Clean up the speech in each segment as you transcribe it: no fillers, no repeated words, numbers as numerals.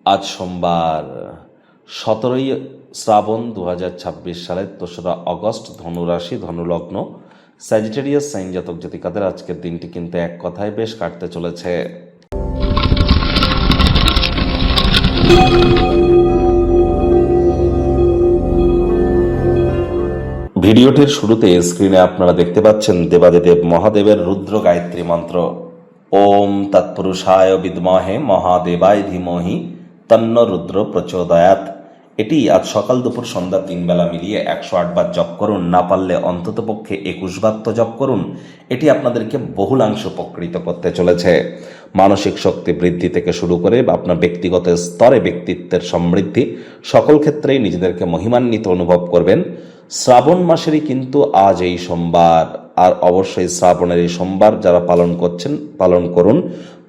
আজ সোমবার 17ই শ্রাবণ 2026 সালের 2রা অগস্ট, ধনুরাশি, ধনুলগ্ন, স্যাজিটেরিয়াস সাইন জাতক জাতিকাদের আজকের দিনটি কিন্তু এক কথায় বেশ কাটতে চলেছে। ভিডিওটির শুরুতে স্ক্রিনে আপনারা দেখতে পাচ্ছেন দেবাদিদেব মহাদেবের রুদ্র গায়ত্রী মন্ত্র। ওম তৎপুরুষায় বিদ্মহে মহাদেবায় ধীমহি তন্ন রুদ্র প্রচোদয়াৎ। এটি আজ সকাল দুপুর সন্ধ্যা 3 বেলা মিলিয়ে 108 বার জপ করুন। না পারলে অন্ততপক্ষে 21 বার তো জপ করুন। এটি আপনাদেরকে বহুলাংশ উপকৃত করতে চলেছে। মানসিক শক্তি বৃদ্ধি থেকে শুরু করে আপনার ব্যক্তিগত স্তরে ব্যক্তিত্বের সমৃদ্ধি, সকল ক্ষেত্রেই নিজেদেরকে মহিমান্বিত অনুভব করবেন। শ্রাবণ মাসেরই কিন্তু আজ এই সোমবার, আর অবশ্যই শ্রাবণের এই সোমবার যারা পালন করছেন পালন করুন।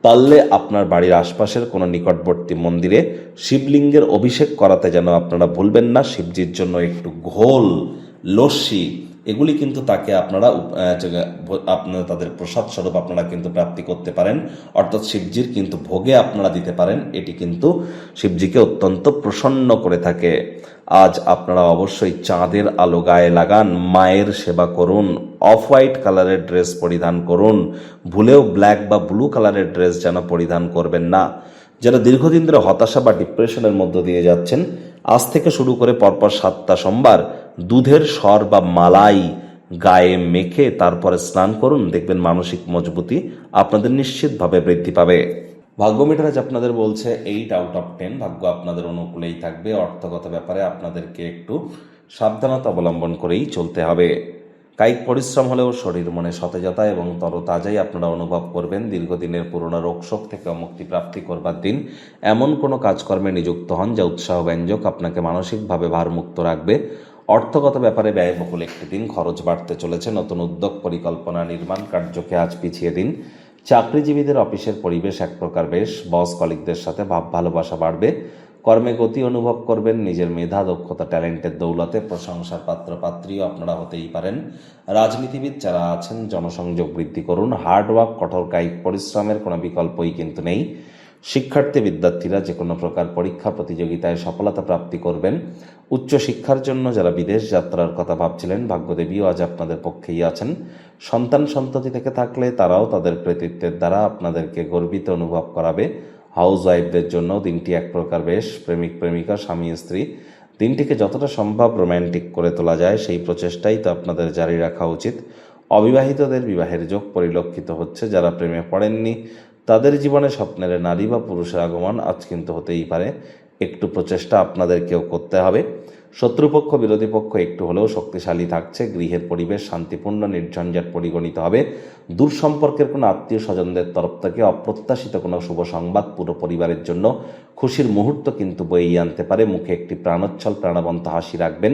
পারলে আপনার বাড়ির আশপাশের কোনো নিকটবর্তী মন্দিরে শিবলিঙ্গের অভিষেক করাতে যেন আপনারা ভুলবেন না। শিবজির জন্য একটু ঘোল, লস্যি এগুলি কিন্তু তাকে আপনারা তাদের প্রসাদ স্বরূপ আপনারা কিন্তু প্রাপ্তি করতে পারেন, অর্থাৎ শিবজির কিন্তু ভোগে আপনারা দিতে পারেন। এটি কিন্তু শিবজিকে অত্যন্ত প্রসন্ন করে থাকে। আজ আপনারা অবশ্যই চাঁদের আলো গায়ে লাগান, মায়ের সেবা করুন, অফ হোয়াইট কালারের ড্রেস পরিধান করুন, ভুলেও ব্ল্যাক বা ব্লু কালারের ড্রেস যেন পরিধান করবেন না। যারা দীর্ঘদিন ধরে হতাশা বা ডিপ্রেশনের মধ্য দিয়ে যাচ্ছেন, আজ থেকে শুরু করে পরপর 7টা সোমবার দুধের সর বা মালাই গায়ে মেখে তারপরে স্নান করুন। দেখবেন মানসিক মজবুতি আপনাদের নিশ্চিতভাবে বৃদ্ধি পাবে। ভাগ্য মিটার আজ আপনাদের বলছে 8 আউট অফ 10। ভাগ্য আপনাদের অনুকূলেই থাকবে। অর্থগত ব্যাপারে আপনাদেরকে একটু সাবধানতা অবলম্বন করেই চলতে হবে। কায়িক পরিশ্রম হলেও শরীর মনে সতেজতা এবং তরতাজাই আপনারা অনুভব করবেন। দীর্ঘদিনের পুরনো রোগশোক থেকে মুক্তি প্রাপ্তি করবার দিন। এমন কোনো কাজকর্মে নিযুক্ত হন যা উৎসাহব্যঞ্জক, আপনাকে মানসিকভাবে ভারমুক্ত রাখবে। অর্থগত ব্যাপারে ব্যয়বহুল একটি দিন, খরচ বাড়তে চলেছে। নতুন উদ্যোগ, পরিকল্পনা, নির্মাণ কার্যকে আজ পিছিয়ে দিন। চাকরিজীবীদের অফিসের পরিবেশ এক প্রকার বেশ, বস কলিগদের সাথে ভাব ভালোবাসা বাড়বে। কর্মে গতি অনুভব করবেন। নিজের মেধা, দক্ষতা, ট্যালেন্টের দৌলতে প্রশংসার পাত্রপাত্রীও আপনারা হতেই পারেন। রাজনীতিবিদ যারা আছেন জনসংযোগ বৃদ্ধি করুন। হার্ডওয়ার্ক, কঠোর কায়িক পরিশ্রমের কোনো বিকল্পই কিন্তু নেই। শিক্ষার্থী বিদ্যার্থীরা যে কোনো প্রকার পরীক্ষা প্রতিযোগিতায় সফলতা প্রাপ্তি করবেন। উচ্চ শিক্ষার জন্য যারা বিদেশ যাত্রার কথা ভাবছিলেন, ভাগ্যদেবীও আজ আপনাদের পক্ষেই আছেন। সন্তান সন্ততি থেকে থাকলে তারাও তাদের কৃতিত্বের দ্বারা আপনাদেরকে গর্বিত অনুভব করাবে। হাউস ওয়াইফদের জন্য দিনটি এক প্রকার বেশ। প্রেমিক প্রেমিকা, স্বামী স্ত্রী দিনটিকে যতটা সম্ভব রোম্যান্টিক করে তোলা যায় সেই প্রচেষ্টাই তো আপনাদের জারি রাখা উচিত। অবিবাহিতদের বিবাহের যোগ পরিলক্ষিত হচ্ছে। যারা প্রেমে পড়েননি তাদের জীবনে স্বপ্নের নারী বা পুরুষের আগমন আজ কিন্তু হতেই পারে। একটু প্রচেষ্টা আপনাদেরকেও করতে হবে। শত্রুপক্ষ বিরোধী পক্ষ একটু হলেও শক্তিশালী থাকছে। গৃহের পরিবেশ শান্তিপূর্ণ, নির্ঝঞ্ঝাট পরিগণিত হবে। দূর সম্পর্কের কোনো আত্মীয় স্বজনদের তরফ থেকে অপ্রত্যাশিত কোনো শুভ সংবাদ পুরো পরিবারের জন্য খুশির মুহূর্ত কিন্তু বইয়ে আনতে পারে। মুখে একটি প্রাণোচ্ছল প্রাণবন্ত হাসি রাখবেন।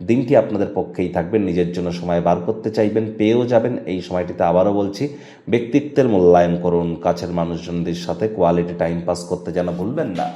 দিনটি আপনাদের পক্ষেই থাকবেন। নিজের জন্য সময় বার করতে চাইবেন, পেয়েও যাবেন। এই সময়টিতে আবারও বলছি, ব্যক্তিত্বের মূল্যায়ন করুন। কাছের মানুষজনদের সাথে কোয়ালিটি টাইম পাস করতে যেন ভুলবেন না।